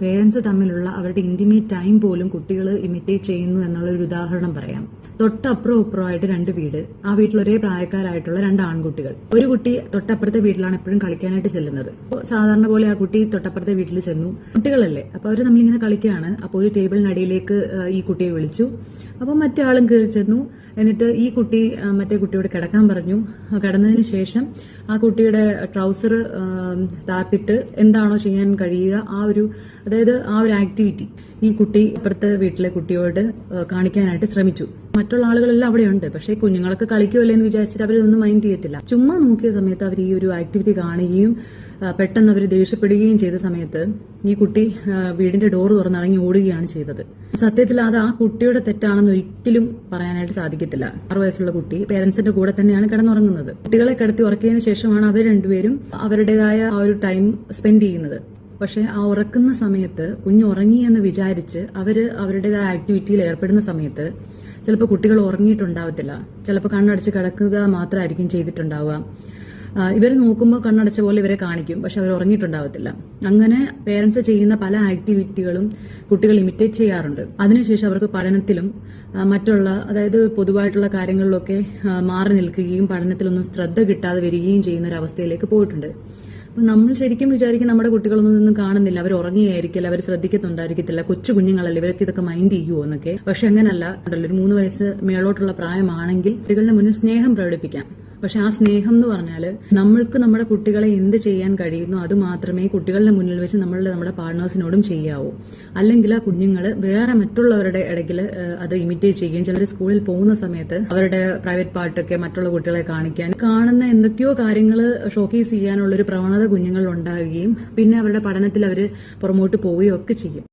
Parents തമ്മിലുള്ള അവരുടെ intimate time പോലും കുട്ടികൾ ഇമിറ്റേറ്റ് ചെയ്യുന്നു എന്നുള്ളൊരു ഉദാഹരണം പറയാം. തൊട്ടപ്പുറം ഇപ്പുറമായിട്ട് രണ്ട് വീട്, ആ വീട്ടിൽ ഒരേ പ്രായക്കാരായിട്ടുള്ള രണ്ട് ആൺകുട്ടികൾ. ഒരു കുട്ടി തൊട്ടപ്പുറത്തെ വീട്ടിലാണ് എപ്പോഴും കളിക്കാനായിട്ട് ചെല്ലുന്നത്. സാധാരണ പോലെ ആ കുട്ടി തൊട്ടപ്പുറത്തെ വീട്ടിൽ ചെന്നു. കുട്ടികളല്ലേ, അപ്പൊ അവര് നമ്മളിങ്ങനെ കളിക്കുകയാണ്. അപ്പോൾ ഒരു ടേബിളിനടിയിലേക്ക് ഈ കുട്ടിയെ വിളിച്ചു. അപ്പൊ മറ്റേ ആളും കയറി ചെന്നു. എന്നിട്ട് ഈ കുട്ടി മറ്റേ കുട്ടിയോട് കിടക്കാൻ പറഞ്ഞു. കിടന്നതിന് ശേഷം ആ കുട്ടിയുടെ ട്രൗസർ താത്തിട്ട് എന്താണോ ചെയ്യാൻ കഴിയുക അതായത് ആ ഒരു ആക്ടിവിറ്റി ഈ കുട്ടി അപ്പുറത്തെ വീട്ടിലെ കുട്ടിയോട് കാണിക്കാനായിട്ട് ശ്രമിച്ചു. മറ്റുള്ള ആളുകളെല്ലാം അവിടെയുണ്ട്. പക്ഷേ കുഞ്ഞുങ്ങളൊക്കെ കളിക്കുമല്ലേ എന്ന് വിചാരിച്ചിട്ട് അവരൊന്നും മൈൻഡ് ചെയ്യത്തില്ല. ചുമ്മാ നോക്കിയ സമയത്ത് അവർ ഈ ഒരു ആക്ടിവിറ്റി കാണുകയും പെട്ടെന്ന് അവർ ദേഷ്യപ്പെടുകയും ചെയ്ത സമയത്ത് ഈ കുട്ടി വീടിന്റെ ഡോർ തുറന്നിറങ്ങി ഓടുകയാണ് ചെയ്തത്. സത്യത്തിൽ അത് ആ കുട്ടിയുടെ തെറ്റാണെന്ന് ഒരിക്കലും പറയാനായിട്ട് സാധിക്കത്തില്ല. 6 വയസ്സുള്ള കുട്ടി പേരൻസിന്റെ കൂടെ തന്നെയാണ് കിടന്നുറങ്ങുന്നത്. കുട്ടികളെ കിടത്തി ഉറക്കിയതിനു ശേഷമാണ് അവർ രണ്ടുപേരും അവരുടേതായ ആ ഒരു ടൈം സ്പെൻഡ് ചെയ്യുന്നത്. പക്ഷെ ആ ഉറക്കുന്ന സമയത്ത് കുഞ്ഞ് ഉറങ്ങി എന്ന് വിചാരിച്ച് അവരുടേതായ ആക്ടിവിറ്റിയിൽ ഏർപ്പെടുന്ന സമയത്ത് ചിലപ്പോൾ കുട്ടികൾ ഉറങ്ങിയിട്ടുണ്ടാവത്തില്ല. ചിലപ്പോൾ കണ്ണടച്ച് കിടക്കുക മാത്രമായിരിക്കും ചെയ്തിട്ടുണ്ടാവുക. ഇവർ നോക്കുമ്പോൾ കണ്ണടച്ച പോലെ ഇവരെ കാണിക്കും, പക്ഷെ അവർ ഉറങ്ങിയിട്ടുണ്ടാവത്തില്ല. അങ്ങനെ പേരൻസ് ചെയ്യുന്ന പല ആക്ടിവിറ്റികളും കുട്ടികൾ ഇമിറ്റേറ്റ് ചെയ്യാറുണ്ട്. അതിനുശേഷം അവർക്ക് പഠനത്തിലും മറ്റുള്ള അതായത് പൊതുവായിട്ടുള്ള കാര്യങ്ങളിലൊക്കെ മാറി നിൽക്കുകയും പഠനത്തിലൊന്നും ശ്രദ്ധ കിട്ടാതെ വരികയും ചെയ്യുന്ന ഒരു അവസ്ഥയിലേക്ക് പോയിട്ടുണ്ട്. അപ്പൊ നമ്മൾ ശരിക്കും വിചാരിക്കും നമ്മുടെ കുട്ടികളൊന്നും കാണുന്നില്ല, അവർ ഉറങ്ങിയായിരിക്കില്ല, അവർ ശ്രദ്ധിക്കുന്നുണ്ടായിരിക്കത്തില്ല, കൊച്ചു കുഞ്ഞുങ്ങളല്ലേ, ഇവർക്ക് ഇതൊക്കെ മൈൻഡ് ചെയ്യുമോ എന്നൊക്കെ. പക്ഷെ അങ്ങനല്ല. ഒരു 3 വയസ്സ് മേളോട്ടുള്ള പ്രായമാണെങ്കിൽ കുട്ടികളുടെ മുന്നിൽ സ്നേഹം പ്രകടിപ്പിക്കാം. പക്ഷെ ആ സ്നേഹം എന്ന് പറഞ്ഞാൽ നമ്മൾക്ക് നമ്മുടെ കുട്ടികളെ എന്ത് ചെയ്യാൻ കഴിയുന്നു അത് മാത്രമേ കുട്ടികളുടെ മുന്നിൽ വെച്ച് നമ്മുടെ പാർട്ട്നേഴ്സിനോടും ചെയ്യാവൂ. അല്ലെങ്കിൽ ആ കുഞ്ഞുങ്ങൾ വേറെ മറ്റുള്ളവരുടെ ഇടയ്ക്ക് അത് ഇമിറ്റേറ്റ് ചെയ്യുകയും ചിലർ സ്കൂളിൽ പോകുന്ന സമയത്ത് അവരുടെ പ്രൈവറ്റ് പാർട്ടൊക്കെ മറ്റുള്ള കുട്ടികളെ കാണിക്കാൻ കാണുന്ന എന്തൊക്കെയോ കാര്യങ്ങൾ ഷോക്കേസ് ചെയ്യാനുള്ള ഒരു പ്രവണത കുഞ്ഞുങ്ങളിൽ ഉണ്ടാവുകയും പിന്നെ അവരുടെ പഠനത്തിൽ അവർ പുറമോട്ട് പോവുകയും ഒക്കെ ചെയ്യും.